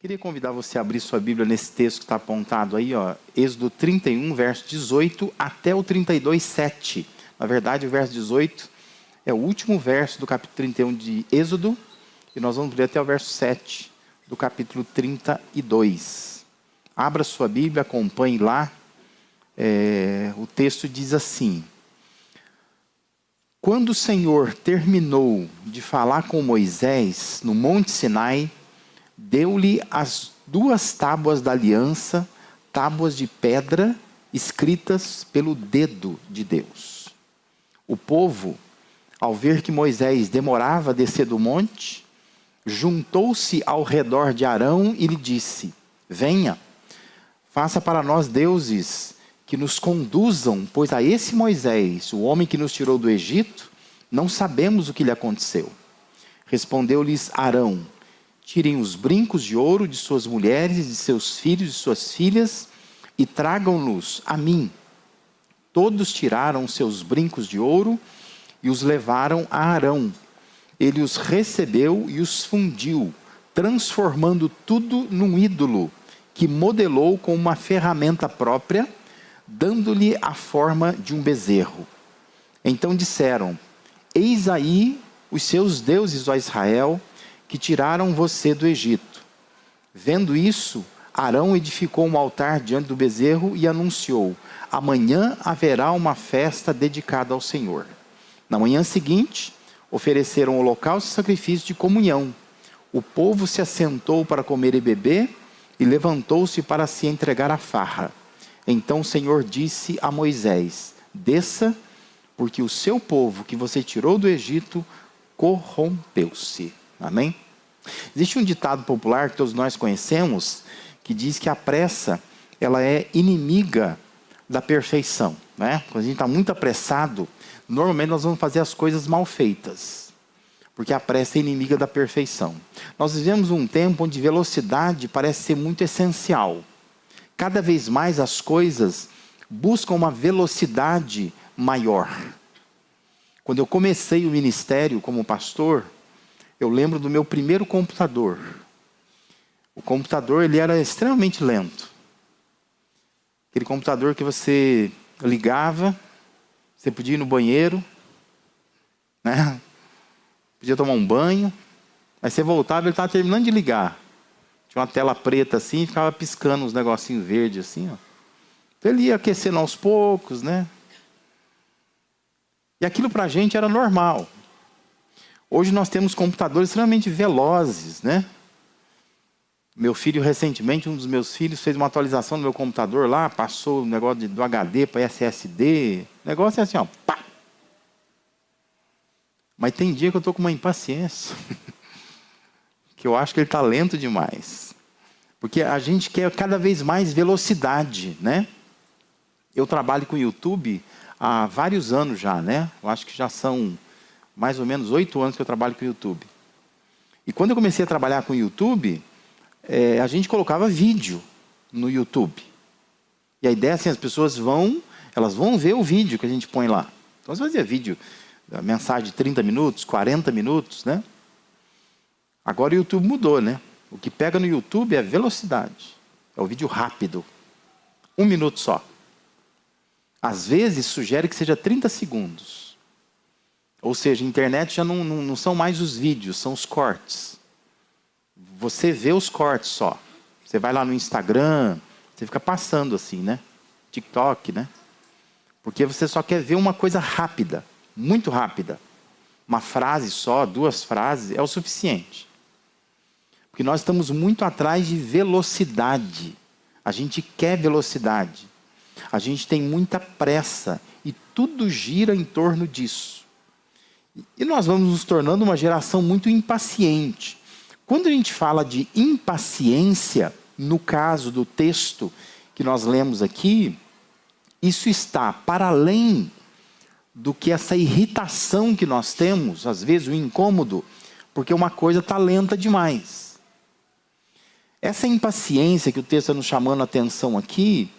Queria convidar você a abrir sua Bíblia nesse texto que está apontado aí, ó, Êxodo 31, verso 18 até o 32, 7. Na verdade, o verso 18 é o último verso do capítulo 31 de Êxodo, e nós vamos ler até o verso 7 do capítulo 32. Abra sua Bíblia, acompanhe lá. O texto diz assim: Quando o Senhor terminou de falar com Moisés no Monte Sinai, deu-lhe as 2 tábuas da aliança, tábuas de pedra, escritas pelo dedo de Deus. O povo, ao ver que Moisés demorava a descer do monte, juntou-se ao redor de Arão e lhe disse: Venha, faça para nós deuses que nos conduzam, pois a esse Moisés, o homem que nos tirou do Egito, não sabemos o que lhe aconteceu. Respondeu-lhes Arão: Tirem os brincos de ouro de suas mulheres, de seus filhos e suas filhas, e tragam-nos a mim. Todos tiraram seus brincos de ouro e os levaram a Arão. Ele os recebeu e os fundiu, transformando tudo num ídolo, que modelou com uma ferramenta própria, dando-lhe a forma de um bezerro. Então disseram: Eis aí os seus deuses, ó Israel, que tiraram você do Egito. Vendo isso, Arão edificou um altar diante do bezerro e anunciou: Amanhã haverá uma festa dedicada ao Senhor. Na manhã seguinte, ofereceram holocausto e sacrifício de comunhão. O povo se assentou para comer e beber e levantou-se para se entregar à farra. Então o Senhor disse a Moisés: Desça, porque o seu povo que você tirou do Egito corrompeu-se. Amém? Existe um ditado popular que todos nós conhecemos, que diz que a pressa, ela é inimiga da perfeição, né? Quando a gente está muito apressado, normalmente nós vamos fazer as coisas mal feitas, porque a pressa é inimiga da perfeição. Nós vivemos um tempo onde velocidade parece ser muito essencial. Cada vez mais as coisas buscam uma velocidade maior. Quando eu comecei o ministério como pastor, eu lembro do meu primeiro computador. O computador, ele era extremamente lento. Aquele computador que você ligava, você podia ir no banheiro, né? Podia tomar um banho, aí você voltava, ele estava terminando de ligar. Tinha uma tela preta assim, e ficava piscando uns negocinhos verdes assim, ó. Então ele ia aquecendo aos poucos, né? E aquilo para a gente era normal. Hoje nós temos computadores extremamente velozes, né? Meu filho, recentemente, um dos meus filhos fez uma atualização no meu computador lá, passou o negócio do HD para SSD. O negócio é assim, ó, pá! Mas tem dia que eu estou com uma impaciência, que eu acho que ele está lento demais. Porque a gente quer cada vez mais velocidade, né? Eu trabalho com o YouTube há vários anos já, né? Eu acho que já são mais ou menos 8 anos que eu trabalho com o YouTube. E quando eu comecei a trabalhar com o YouTube, a gente colocava vídeo no YouTube. E a ideia é assim, as pessoas elas vão ver o vídeo que a gente põe lá. Então você fazia vídeo, mensagem de 30 minutos, 40 minutos, né? Agora o YouTube mudou, né? O que pega no YouTube é velocidade. É o vídeo rápido. 1 minuto só. Às vezes sugere que seja 30 segundos. Ou seja, a internet já não são mais os vídeos, são os cortes. Você vê os cortes só. Você vai lá no Instagram, você fica passando assim, né? TikTok, né? Porque você só quer ver uma coisa rápida, muito rápida. Uma frase só, 2 frases, é o suficiente. Porque nós estamos muito atrás de velocidade. A gente quer velocidade. A gente tem muita pressa e tudo gira em torno disso. E nós vamos nos tornando uma geração muito impaciente. Quando a gente fala de impaciência, no caso do texto que nós lemos aqui, isso está para além do que essa irritação que nós temos, às vezes o incômodo, porque uma coisa está lenta demais. Essa impaciência que o texto está nos chamando a atenção aqui,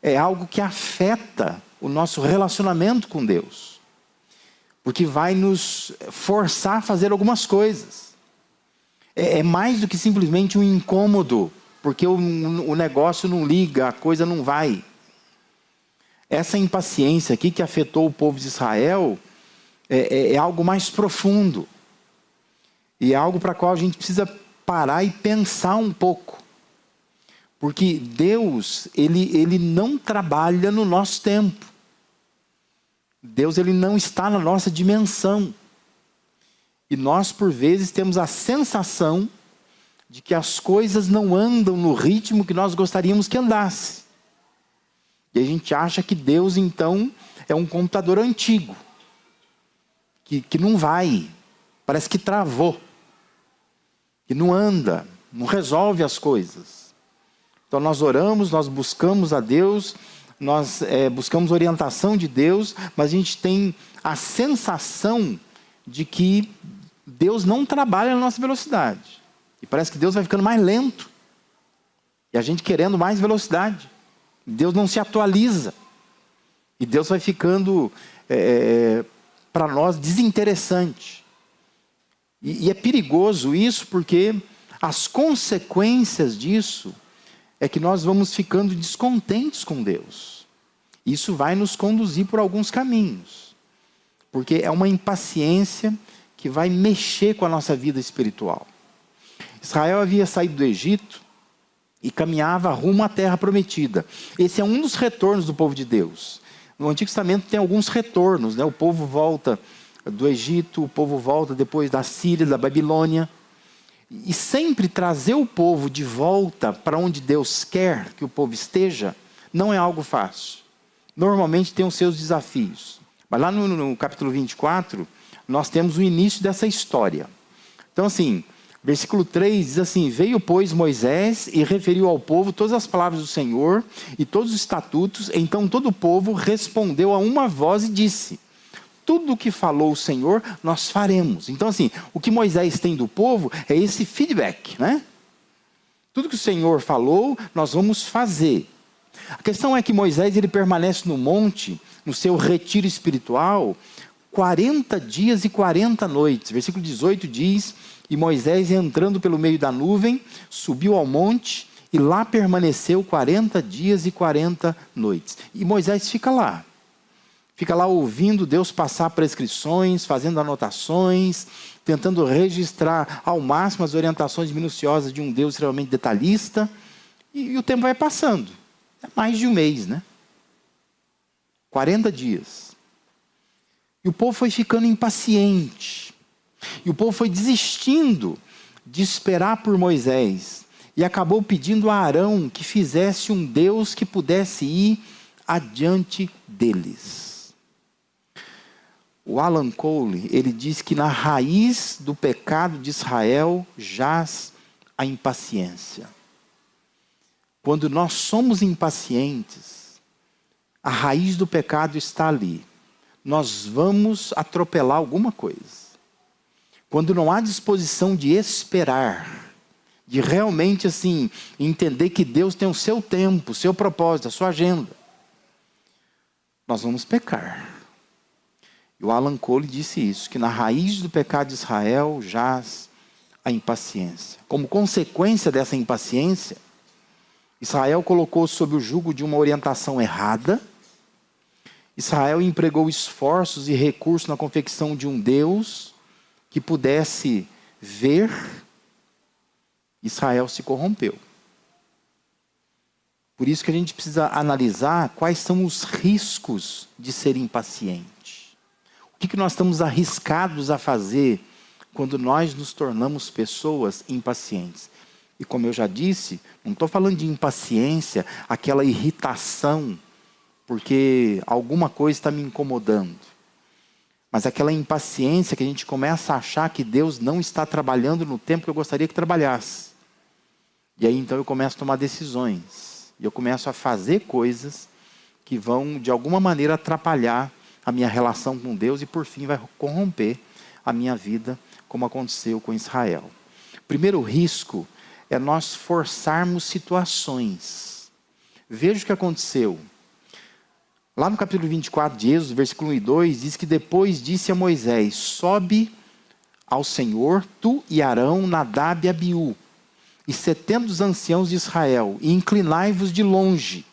é algo que afeta o nosso relacionamento com Deus. Porque vai nos forçar a fazer algumas coisas. É mais do que simplesmente um incômodo, porque o negócio não liga, a coisa não vai. Essa impaciência aqui que afetou o povo de Israel é algo mais profundo. E é algo para o qual a gente precisa parar e pensar um pouco. Porque Deus, ele não trabalha no nosso tempo. Deus, ele não está na nossa dimensão. E nós, por vezes, temos a sensação de que as coisas não andam no ritmo que nós gostaríamos que andasse. E a gente acha que Deus, então, é um computador antigo. Que não vai. Parece que travou. Que não anda. Não resolve as coisas. Então nós oramos, nós buscamos a Deus, nós buscamos orientação de Deus, mas a gente tem a sensação de que Deus não trabalha na nossa velocidade. E parece que Deus vai ficando mais lento. E a gente querendo mais velocidade. Deus não se atualiza. E Deus vai ficando, para nós, desinteressante. E é perigoso isso, porque as consequências disso é que nós vamos ficando descontentes com Deus. Isso vai nos conduzir por alguns caminhos. Porque é uma impaciência que vai mexer com a nossa vida espiritual. Israel havia saído do Egito e caminhava rumo à terra prometida. Esse é um dos retornos do povo de Deus. No Antigo Testamento tem alguns retornos, né? O povo volta do Egito, o povo volta depois da Síria, da Babilônia. E sempre trazer o povo de volta para onde Deus quer que o povo esteja, não é algo fácil. Normalmente tem os seus desafios. Mas lá no capítulo 24, nós temos o início dessa história. Então assim, versículo 3 diz assim: veio, pois, Moisés e referiu ao povo todas as palavras do Senhor e todos os estatutos. Então todo o povo respondeu a uma voz e disse: tudo o que falou o Senhor, nós faremos. Então assim, o que Moisés tem do povo é esse feedback, né? Tudo que o Senhor falou, nós vamos fazer. A questão é que Moisés, ele permanece no monte, no seu retiro espiritual, 40 dias e 40 noites. Versículo 18 diz: e Moisés, entrando pelo meio da nuvem, subiu ao monte e lá permaneceu 40 dias e 40 noites. E Moisés fica lá ouvindo Deus passar prescrições, fazendo anotações, tentando registrar ao máximo as orientações minuciosas de um Deus extremamente detalhista. E o tempo vai passando. É mais de um mês, né? 40 dias. E o povo foi ficando impaciente. E o povo foi desistindo de esperar por Moisés. E acabou pedindo a Arão que fizesse um Deus que pudesse ir adiante deles. O Alan Cole, ele diz que na raiz do pecado de Israel jaz a impaciência. Quando nós somos impacientes, a raiz do pecado está ali. Nós vamos atropelar alguma coisa. Quando não há disposição de esperar, de realmente assim, entender que Deus tem o seu tempo, o seu propósito, a sua agenda, nós vamos pecar. E o Alan Cole disse isso, que na raiz do pecado de Israel jaz a impaciência. Como consequência dessa impaciência, Israel colocou sob o jugo de uma orientação errada. Israel empregou esforços e recursos na confecção de um Deus que pudesse ver. Israel se corrompeu. Por isso que a gente precisa analisar quais são os riscos de ser impaciente. O que nós estamos arriscados a fazer quando nós nos tornamos pessoas impacientes? E como eu já disse, não estou falando de impaciência, aquela irritação, porque alguma coisa está me incomodando. Mas aquela impaciência que a gente começa a achar que Deus não está trabalhando no tempo que eu gostaria que trabalhasse. E aí então eu começo a tomar decisões. E eu começo a fazer coisas que vão de alguma maneira atrapalhar a minha relação com Deus e por fim vai corromper a minha vida, como aconteceu com Israel. O primeiro risco é nós forçarmos situações. Veja o que aconteceu. Lá no capítulo 24 de Êxodo, versículo 1 e 2, diz que depois disse a Moisés: sobe ao Senhor, tu e Arão, Nadab e Abiú, e 70 dos anciãos de Israel, e inclinai-vos de longe.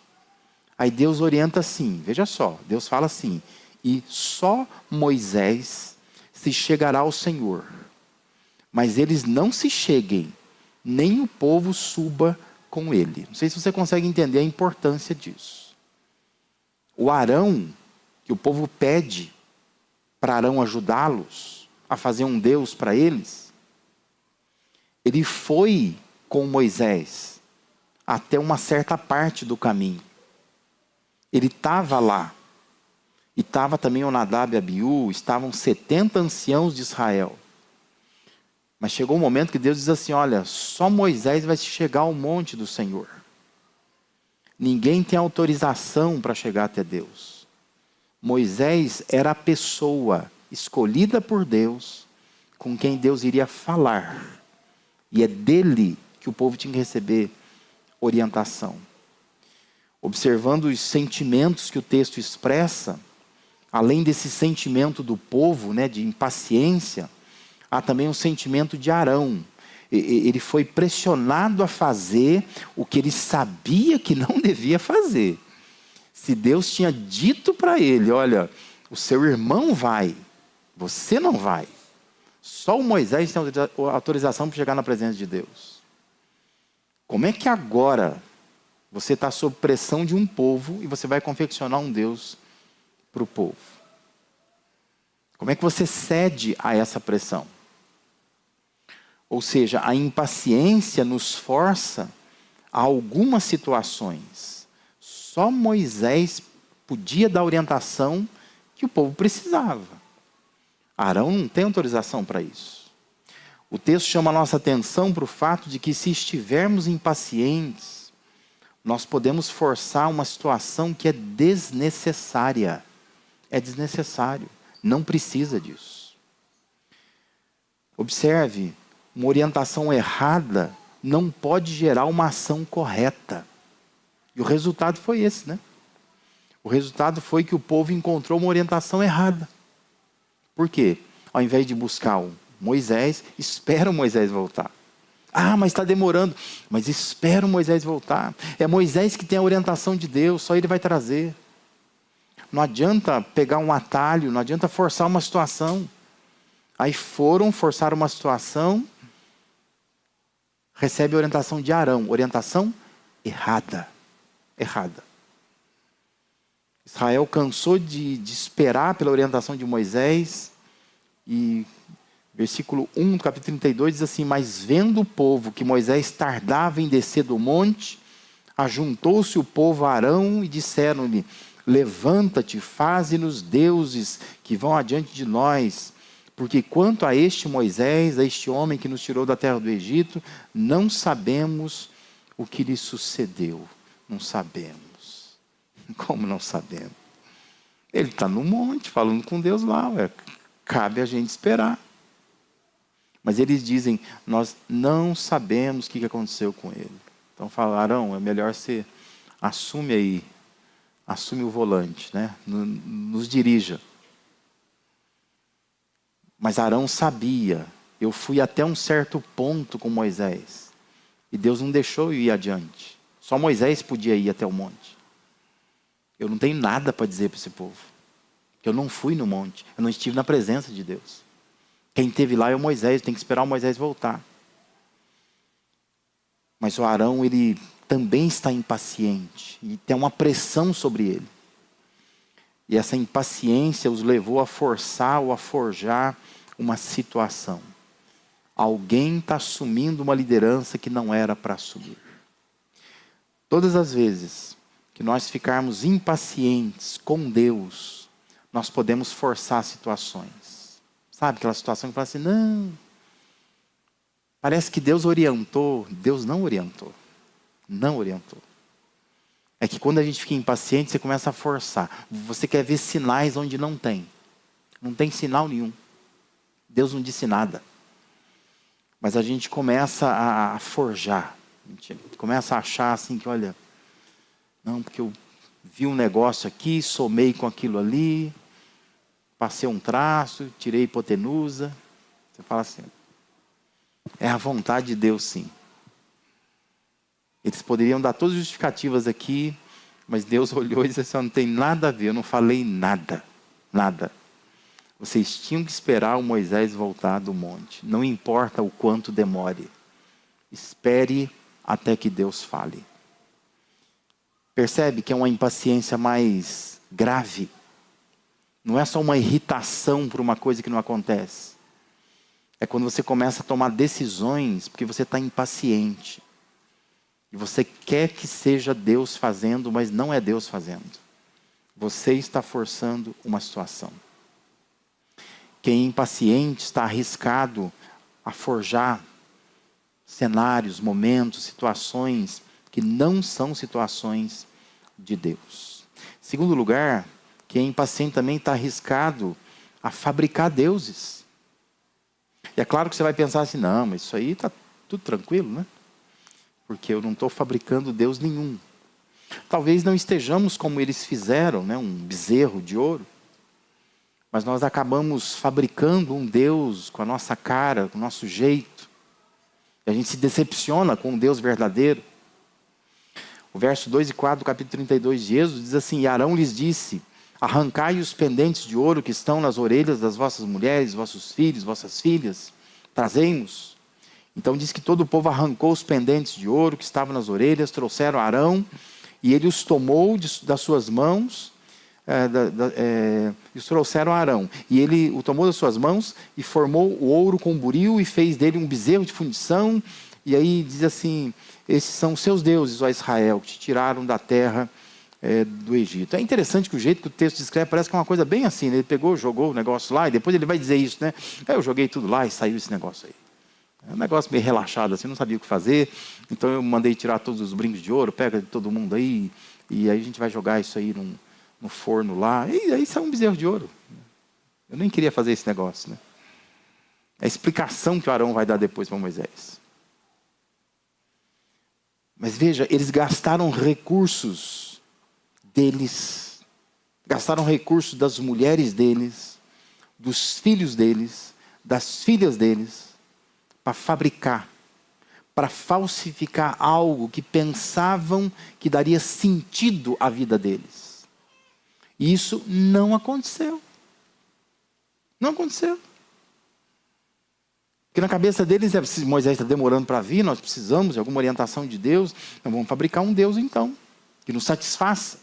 Aí Deus orienta assim, veja só, Deus fala assim, e só Moisés se chegará ao Senhor, mas eles não se cheguem, nem o povo suba com ele. Não sei se você consegue entender a importância disso. O Arão, que o povo pede para Arão ajudá-los a fazer um Deus para eles, ele foi com Moisés até uma certa parte do caminho. Ele estava lá. E estava também o Nadab e Abiú, estavam 70 anciãos de Israel. Mas chegou um momento que Deus diz assim, olha, só Moisés vai chegar ao monte do Senhor. Ninguém tem autorização para chegar até Deus. Moisés era a pessoa escolhida por Deus, com quem Deus iria falar. E é dele que o povo tinha que receber orientação. Observando os sentimentos que o texto expressa, além desse sentimento do povo, né, de impaciência, há também um sentimento de Arão. Ele foi pressionado a fazer o que ele sabia que não devia fazer. Se Deus tinha dito para ele, olha, o seu irmão vai, você não vai. Só o Moisés tem autorização para chegar na presença de Deus. Como é que agora você está sob pressão de um povo e você vai confeccionar um Deus para o povo? Como é que você cede a essa pressão? Ou seja, a impaciência nos força a algumas situações. Só Moisés podia dar a orientação que o povo precisava. Arão não tem autorização para isso. O texto chama a nossa atenção para o fato de que se estivermos impacientes, nós podemos forçar uma situação que é desnecessária. É desnecessário. Não precisa disso. Observe, uma orientação errada não pode gerar uma ação correta. E o resultado foi esse, né? O resultado foi que o povo encontrou uma orientação errada. Por quê? Ao invés de buscar o Moisés, espera o Moisés voltar. Ah, mas está demorando. Mas espera o Moisés voltar. É Moisés que tem a orientação de Deus, só ele vai trazer. Não adianta pegar um atalho, não adianta forçar uma situação. Aí foram forçar uma situação, recebe a orientação de Arão. Orientação errada. Errada. Israel cansou de esperar pela orientação de Moisés. E versículo 1 do capítulo 32 diz assim, mas vendo o povo que Moisés tardava em descer do monte, ajuntou-se o povo a Arão e disseram-lhe, levanta-te, faze-nos deuses que vão adiante de nós, porque quanto a este Moisés, a este homem que nos tirou da terra do Egito, não sabemos o que lhe sucedeu. Não sabemos. Como não sabemos? Ele está no monte, falando com Deus lá, cabe a gente esperar. Mas eles dizem, nós não sabemos o que aconteceu com ele. Então falaram, é melhor você assume aí, assume o volante, né? Nos dirija. Mas Arão sabia, eu fui até um certo ponto com Moisés. E Deus não deixou eu ir adiante. Só Moisés podia ir até o monte. Eu não tenho nada para dizer para esse povo. Que eu não fui no monte, eu não estive na presença de Deus. Quem esteve lá é o Moisés, tem que esperar o Moisés voltar. Mas o Arão, ele também está impaciente. E tem uma pressão sobre ele. E essa impaciência os levou a forçar ou a forjar uma situação. Alguém está assumindo uma liderança que não era para assumir. Todas as vezes que nós ficarmos impacientes com Deus, nós podemos forçar situações. Sabe aquela situação que fala assim, não, parece que Deus orientou. Deus não orientou. Não orientou. É que quando a gente fica impaciente, você começa a forçar. Você quer ver sinais onde não tem. Não tem sinal nenhum. Deus não disse nada. Mas a gente começa a forjar. A gente começa a achar assim que, olha, não, porque eu vi um negócio aqui, somei com aquilo ali, passei um traço, tirei hipotenusa. Você fala assim, é a vontade de Deus sim. Eles poderiam dar todas as justificativas aqui, mas Deus olhou e disse assim, não tem nada a ver, eu não falei nada, nada. Vocês tinham que esperar o Moisés voltar do monte. Não importa o quanto demore. Espere até que Deus fale. Percebe que é uma impaciência mais grave. Não é só uma irritação por uma coisa que não acontece. É quando você começa a tomar decisões porque você está impaciente. E você quer que seja Deus fazendo, mas não é Deus fazendo. Você está forçando uma situação. Quem é impaciente está arriscado a forjar cenários, momentos, situações que não são situações de Deus. Segundo lugar, quem é impaciente também está arriscado a fabricar deuses. E é claro que você vai pensar assim, não, mas isso aí está tudo tranquilo, né? Porque eu não estou fabricando Deus nenhum. Talvez não estejamos como eles fizeram, né? Um bezerro de ouro. Mas nós acabamos fabricando um Deus com a nossa cara, com o nosso jeito. E a gente se decepciona com um Deus verdadeiro. O verso 2 e 4 do capítulo 32 de Êxodo diz assim, e Arão lhes disse, arrancai os pendentes de ouro que estão nas orelhas das vossas mulheres, vossos filhos, vossas filhas, trazei-mos. Então diz que todo o povo arrancou os pendentes de ouro que estavam nas orelhas, trouxeram Arão, e ele os tomou das suas mãos, e trouxeram a Arão. E ele o tomou das suas mãos e formou o ouro com buril e fez dele um bezerro de fundição. E aí diz assim, esses são os seus deuses, ó Israel, que te tiraram da terra do Egito. É interessante que o jeito que o texto descreve parece que é uma coisa bem assim, né? Ele pegou, jogou o negócio lá e depois ele vai dizer isso, né? Eu joguei tudo lá e saiu esse negócio aí. É um negócio meio relaxado assim, não sabia o que fazer. Então eu mandei tirar todos os brincos de ouro, pega de todo mundo aí, e aí a gente vai jogar isso aí no forno lá. E aí sai um bezerro de ouro. Eu nem queria fazer esse negócio, né? É a explicação que o Arão vai dar depois para Moisés. Mas veja, eles gastaram recursos deles, gastaram recursos das mulheres deles, dos filhos deles, das filhas deles, para fabricar, para falsificar algo que pensavam que daria sentido à vida deles. E isso não aconteceu. Não aconteceu. Porque na cabeça deles, Moisés está demorando para vir, nós precisamos de alguma orientação de Deus, nós vamos fabricar um Deus então, que nos satisfaça.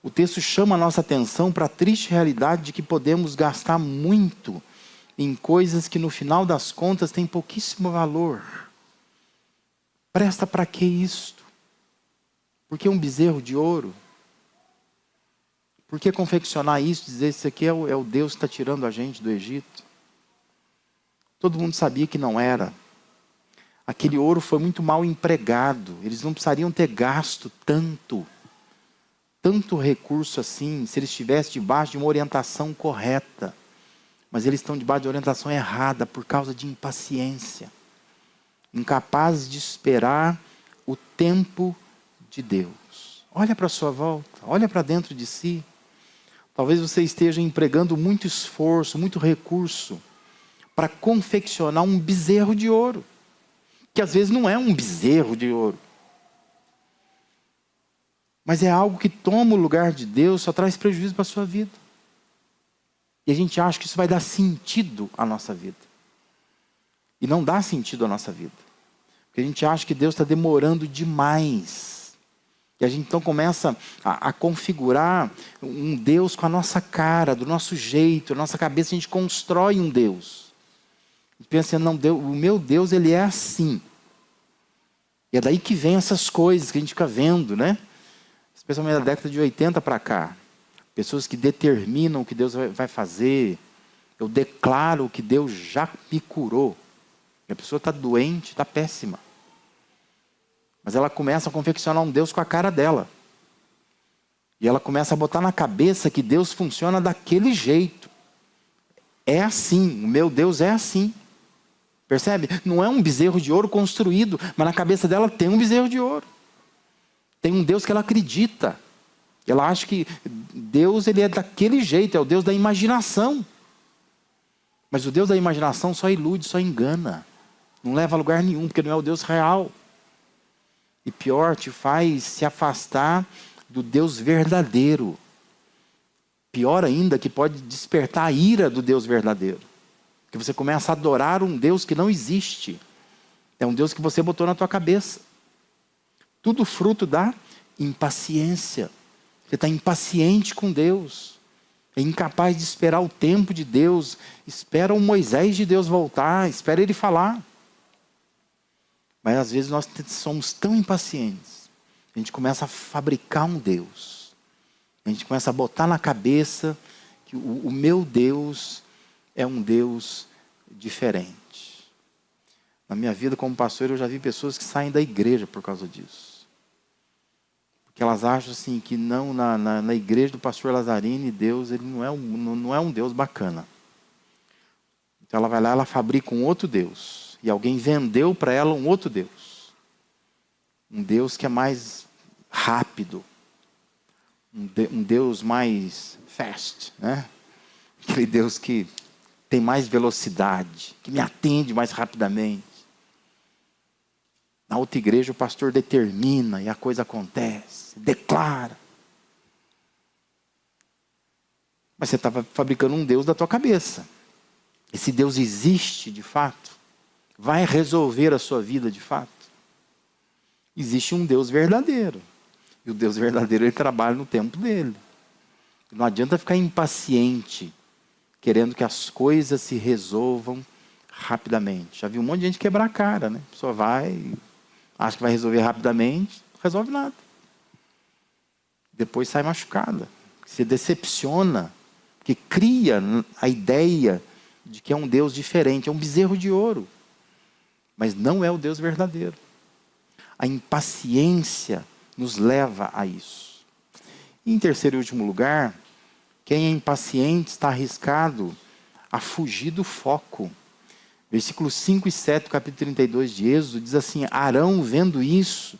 O texto chama a nossa atenção para a triste realidade de que podemos gastar muito em coisas que no final das contas têm pouquíssimo valor. Presta para que isto? Por que um bezerro de ouro? Por que confeccionar isso, dizer isso aqui é o Deus que está tirando a gente do Egito? Todo mundo sabia que não era. Aquele ouro foi muito mal empregado. Eles não precisariam ter gasto tanto recurso assim, se eles estivessem debaixo de uma orientação correta. Mas eles estão debaixo de orientação errada por causa de impaciência. Incapazes de esperar o tempo de Deus. Olha para a sua volta, olha para dentro de si. Talvez você esteja empregando muito esforço, muito recurso para confeccionar um bezerro de ouro. Que às vezes não é um bezerro de ouro. Mas é algo que toma o lugar de Deus, só traz prejuízo para a sua vida. E a gente acha que isso vai dar sentido à nossa vida. E não dá sentido à nossa vida. Porque a gente acha que Deus está demorando demais. E a gente então começa a configurar um Deus com a nossa cara, do nosso jeito, na nossa cabeça a gente constrói um Deus. E pensa, não, o meu Deus ele é assim. E é daí que vem essas coisas que a gente fica vendo, né? Especialmente da década de 80 para cá. Pessoas que determinam o que Deus vai fazer. Eu declaro que Deus já me curou. E a pessoa está doente, está péssima. Mas ela começa a confeccionar um Deus com a cara dela. E ela começa a botar na cabeça que Deus funciona daquele jeito. É assim, o meu Deus é assim. Percebe? Não é um bezerro de ouro construído, mas na cabeça dela tem um bezerro de ouro. Tem um Deus que ela acredita. Ela acha que Deus ele é daquele jeito, é o Deus da imaginação. Mas o Deus da imaginação só ilude, só engana. Não leva a lugar nenhum, porque não é o Deus real. E pior, te faz se afastar do Deus verdadeiro. Pior ainda, que pode despertar a ira do Deus verdadeiro. Que você começa a adorar um Deus que não existe. É um Deus que você botou na tua cabeça. Tudo fruto da impaciência. Você está impaciente com Deus. É incapaz de esperar o tempo de Deus. Espera o Moisés de Deus voltar. Espera ele falar. Mas às vezes nós somos tão impacientes. A gente começa a fabricar um Deus. A gente começa a botar na cabeça que o meu Deus é um Deus diferente. Na minha vida como pastor, eu já vi pessoas que saem da igreja por causa disso. Porque elas acham assim que não, na igreja do pastor Lazzarini, Deus ele não é um Deus bacana. Então ela vai lá, ela fabrica um outro Deus. E alguém vendeu para ela um outro Deus. Um Deus que é mais rápido. Um Deus mais fast, né? Aquele Deus que tem mais velocidade, que me atende mais rapidamente. Na outra igreja o pastor determina e a coisa acontece, declara. Mas você estava fabricando um Deus da tua cabeça. Esse Deus existe de fato? Vai resolver a sua vida de fato? Existe um Deus verdadeiro. E o Deus verdadeiro, ele trabalha no tempo dele. Não adianta ficar impaciente, querendo que as coisas se resolvam rapidamente. Já vi um monte de gente quebrar a cara, né? A pessoa vai, acha que vai resolver rapidamente, não resolve nada. Depois sai machucada, se decepciona, que cria a ideia de que é um Deus diferente, é um bezerro de ouro. Mas não é o Deus verdadeiro. A impaciência nos leva a isso. E em terceiro e último lugar, quem é impaciente está arriscado a fugir do foco. Versículos 5 e 7 do capítulo 32 de Êxodo diz assim: Arão, vendo isso,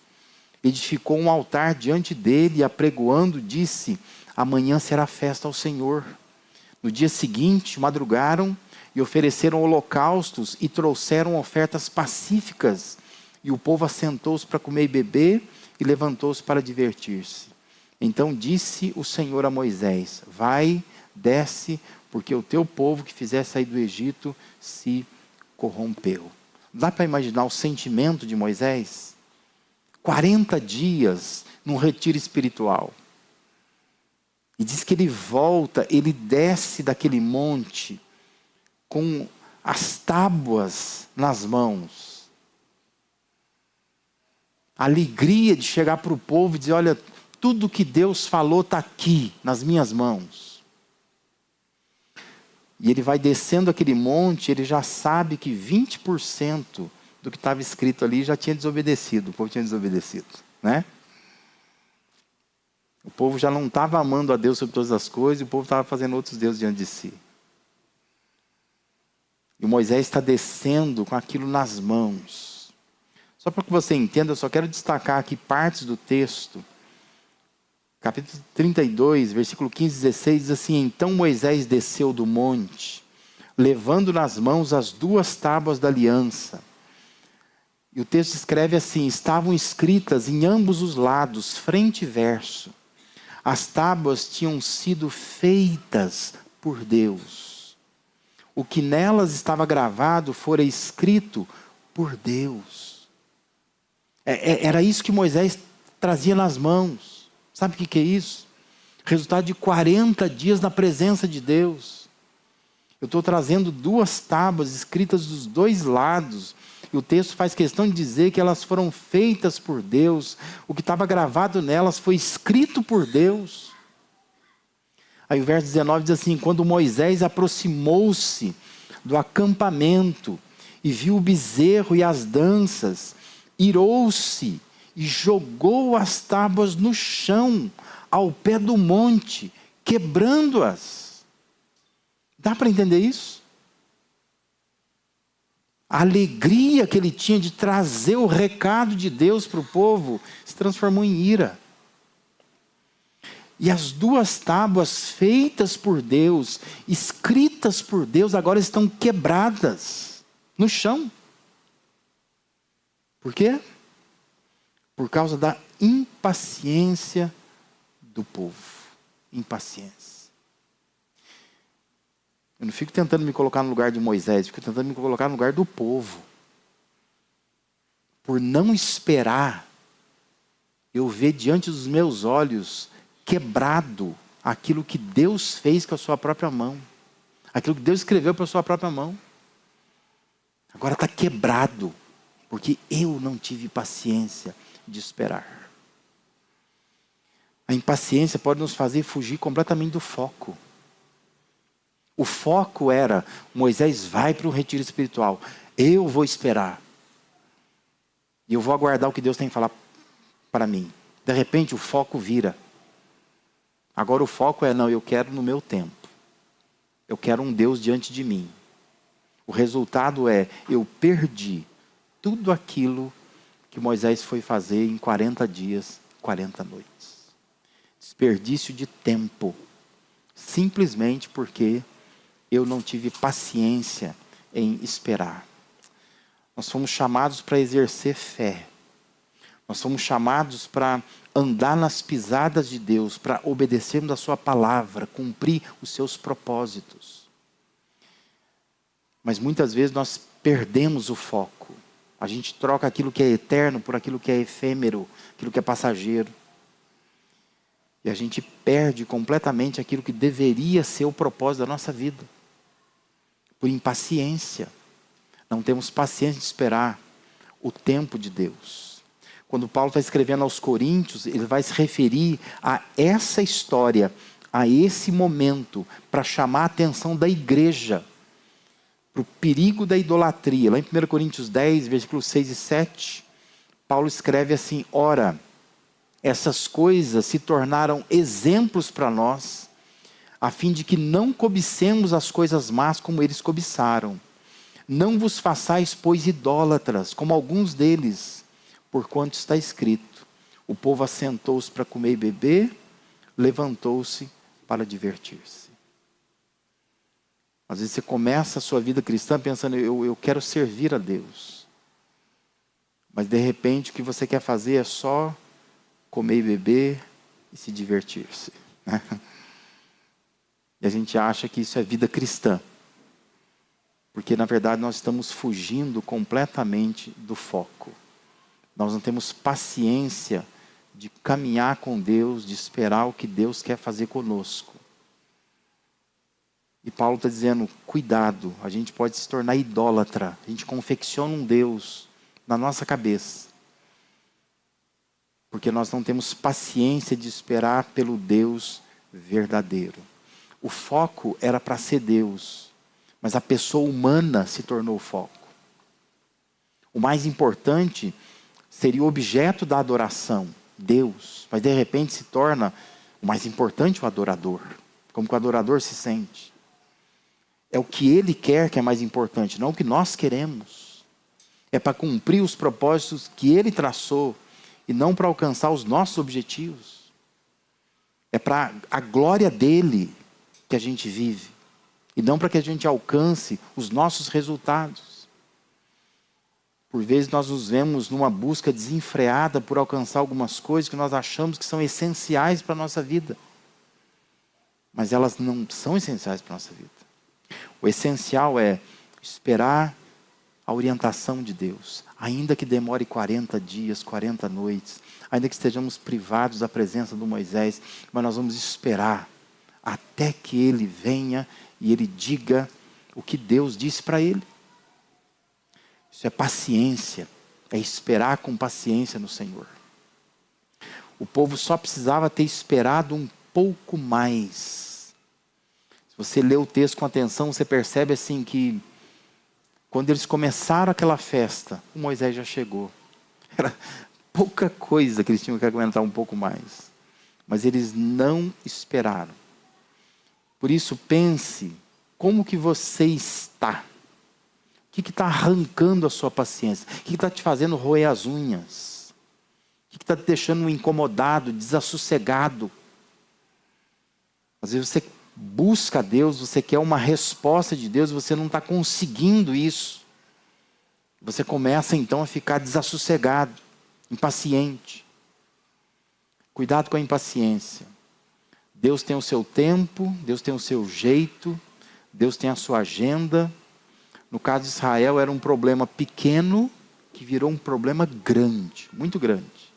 edificou um altar diante dele e apregoando, disse: amanhã será festa ao Senhor. No dia seguinte, madrugaram e ofereceram holocaustos e trouxeram ofertas pacíficas. E o povo assentou-se para comer e beber e levantou-se para divertir-se. Então disse o Senhor a Moisés: vai, desce, porque o teu povo que fizesse sair do Egito se corrompeu. Dá para imaginar o sentimento de Moisés? 40 dias num retiro espiritual. E diz que ele volta, ele desce daquele monte com as tábuas nas mãos. A alegria de chegar para o povo e dizer: olha, tudo que Deus falou está aqui, nas minhas mãos. E ele vai descendo aquele monte, ele já sabe que 20% do que estava escrito ali já tinha desobedecido, o povo tinha desobedecido, né? O povo já não estava amando a Deus sobre todas as coisas, e o povo estava fazendo outros deuses diante de si. E Moisés está descendo com aquilo nas mãos. Só para que você entenda, eu só quero destacar aqui partes do texto. Capítulo 32, versículo 15 e 16, diz assim: então Moisés desceu do monte, levando nas mãos as 2 tábuas da aliança. E o texto escreve assim: estavam escritas em ambos os lados, frente e verso. As tábuas tinham sido feitas por Deus. O que nelas estava gravado fora escrito por Deus. Era isso que Moisés trazia nas mãos. Sabe o que é isso? Resultado de 40 dias na presença de Deus. Eu estou trazendo 2 tábuas escritas dos 2 lados. E o texto faz questão de dizer que elas foram feitas por Deus. O que estava gravado nelas foi escrito por Deus. Aí o verso 19 diz assim: quando Moisés aproximou-se do acampamento e viu o bezerro e as danças, irou-se e jogou as tábuas no chão, ao pé do monte, quebrando-as. Dá para entender isso? A alegria que ele tinha de trazer o recado de Deus para o povo se transformou em ira. E as 2 tábuas feitas por Deus, escritas por Deus, agora estão quebradas no chão. Por quê? Por causa da impaciência do povo. Impaciência. Eu não fico tentando me colocar no lugar de Moisés, fico tentando me colocar no lugar do povo. Por não esperar, eu ver diante dos meus olhos quebrado aquilo que Deus fez com a sua própria mão. Aquilo que Deus escreveu com a sua própria mão. Agora está quebrado, porque eu não tive paciência de esperar. A impaciência pode nos fazer fugir completamente do foco. O foco era, Moisés vai para um retiro espiritual. Eu vou esperar. E eu vou aguardar o que Deus tem que falar para mim. De repente o foco vira. Agora o foco é, não, eu quero no meu tempo. Eu quero um Deus diante de mim. O resultado é, eu perdi tudo aquilo que Moisés foi fazer em 40 dias, 40 noites. Desperdício de tempo. Simplesmente porque eu não tive paciência em esperar. Nós fomos chamados para exercer fé. Nós fomos chamados para andar nas pisadas de Deus, para obedecermos a sua palavra, cumprir os seus propósitos. Mas muitas vezes nós perdemos o foco. A gente troca aquilo que é eterno por aquilo que é efêmero, aquilo que é passageiro. E a gente perde completamente aquilo que deveria ser o propósito da nossa vida. Por impaciência. Não temos paciência de esperar o tempo de Deus. Quando Paulo está escrevendo aos Coríntios, ele vai se referir a essa história, a esse momento, para chamar a atenção da igreja, para o perigo da idolatria. Lá em 1 Coríntios 10, versículos 6 e 7, Paulo escreve assim, ora, essas coisas se tornaram exemplos para nós, a fim de que não cobicemos as coisas más como eles cobiçaram. Não vos façais, pois, idólatras, como alguns deles, porquanto está escrito, o povo assentou-se para comer e beber, levantou-se para divertir-se. Às vezes você começa a sua vida cristã pensando, eu quero servir a Deus. Mas de repente o que você quer fazer é só comer e beber e se divertir-se. Né? E a gente acha que isso é vida cristã. Porque na verdade nós estamos fugindo completamente do foco. Nós não temos paciência de caminhar com Deus, de esperar o que Deus quer fazer conosco. E Paulo está dizendo, cuidado, a gente pode se tornar idólatra. A gente confecciona um Deus na nossa cabeça. Porque nós não temos paciência de esperar pelo Deus verdadeiro. O foco era para ser Deus, mas a pessoa humana se tornou o foco. O mais importante seria o objeto da adoração, Deus, mas de repente se torna o mais importante o adorador, como que o adorador se sente. É o que ele quer que é mais importante, não o que nós queremos. É para cumprir os propósitos que ele traçou e não para alcançar os nossos objetivos. É para a glória dele que a gente vive e não para que a gente alcance os nossos resultados. Por vezes nós nos vemos numa busca desenfreada por alcançar algumas coisas que nós achamos que são essenciais para a nossa vida. Mas elas não são essenciais para a nossa vida. O essencial é esperar a orientação de Deus. Ainda que demore 40 dias, 40 noites. Ainda que estejamos privados da presença do Moisés. Mas nós vamos esperar até que ele venha e ele diga o que Deus disse para ele. Isso é paciência, é esperar com paciência no Senhor. O povo só precisava ter esperado um pouco mais. Se você lê o texto com atenção, você percebe assim que quando eles começaram aquela festa, o Moisés já chegou. Era pouca coisa que eles tinham que aguentar um pouco mais. Mas eles não esperaram. Por isso pense, como que você está? O que está arrancando a sua paciência? O que está te fazendo roer as unhas? O que está te deixando incomodado, desassossegado? Às vezes você busca Deus, você quer uma resposta de Deus, você não está conseguindo isso. Você começa então a ficar desassossegado, impaciente. Cuidado com a impaciência. Deus tem o seu tempo, Deus tem o seu jeito, Deus tem a sua agenda. No caso de Israel era um problema pequeno que virou um problema grande, muito grande.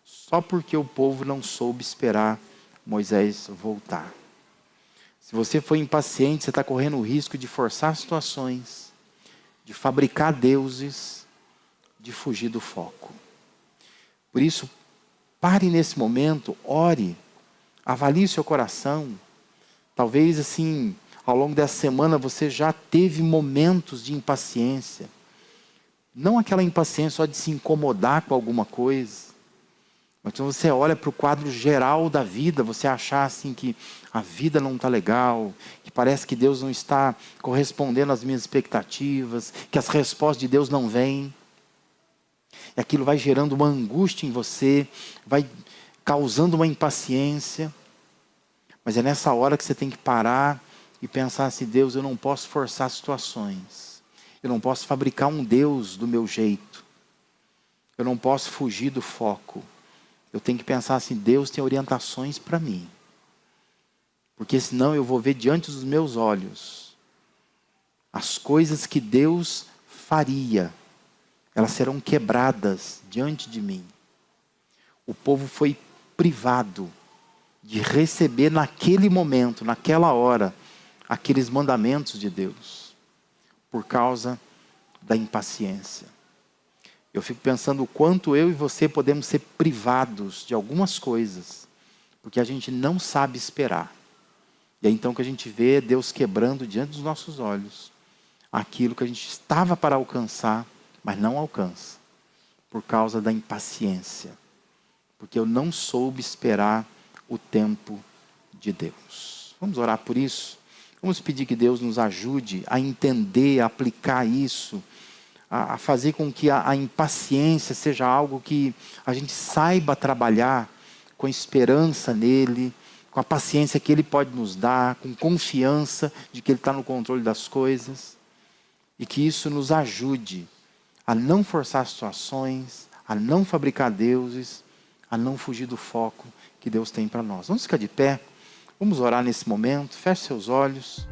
Só porque o povo não soube esperar Moisés voltar. Se você for impaciente, você está correndo o risco de forçar situações, de fabricar deuses, de fugir do foco. Por isso, pare nesse momento, ore, avalie o seu coração. Talvez assim, ao longo dessa semana você já teve momentos de impaciência. Não aquela impaciência só de se incomodar com alguma coisa. Mas quando você olha para o quadro geral da vida, você achar assim que a vida não está legal, que parece que Deus não está correspondendo às minhas expectativas, que as respostas de Deus não vêm. E aquilo vai gerando uma angústia em você, vai causando uma impaciência. Mas é nessa hora que você tem que parar e pensar assim: Deus, eu não posso forçar situações. Eu não posso fabricar um Deus do meu jeito. Eu não posso fugir do foco. Eu tenho que pensar assim: Deus tem orientações para mim. Porque senão eu vou ver diante dos meus olhos as coisas que Deus faria. Elas serão quebradas diante de mim. O povo foi privado de receber naquele momento, naquela hora, aqueles mandamentos de Deus, por causa da impaciência. Eu fico pensando o quanto eu e você podemos ser privados de algumas coisas, porque a gente não sabe esperar. E é então que a gente vê Deus quebrando diante dos nossos olhos aquilo que a gente estava para alcançar, mas não alcança, por causa da impaciência. Porque eu não soube esperar o tempo de Deus. Vamos orar por isso? Vamos pedir que Deus nos ajude a entender, a aplicar isso, a fazer com que a impaciência seja algo que a gente saiba trabalhar com esperança nele, com a paciência que ele pode nos dar, com confiança de que ele está no controle das coisas, e que isso nos ajude a não forçar situações, a não fabricar deuses, a não fugir do foco que Deus tem para nós. Vamos ficar de pé, vamos orar nesse momento, feche seus olhos.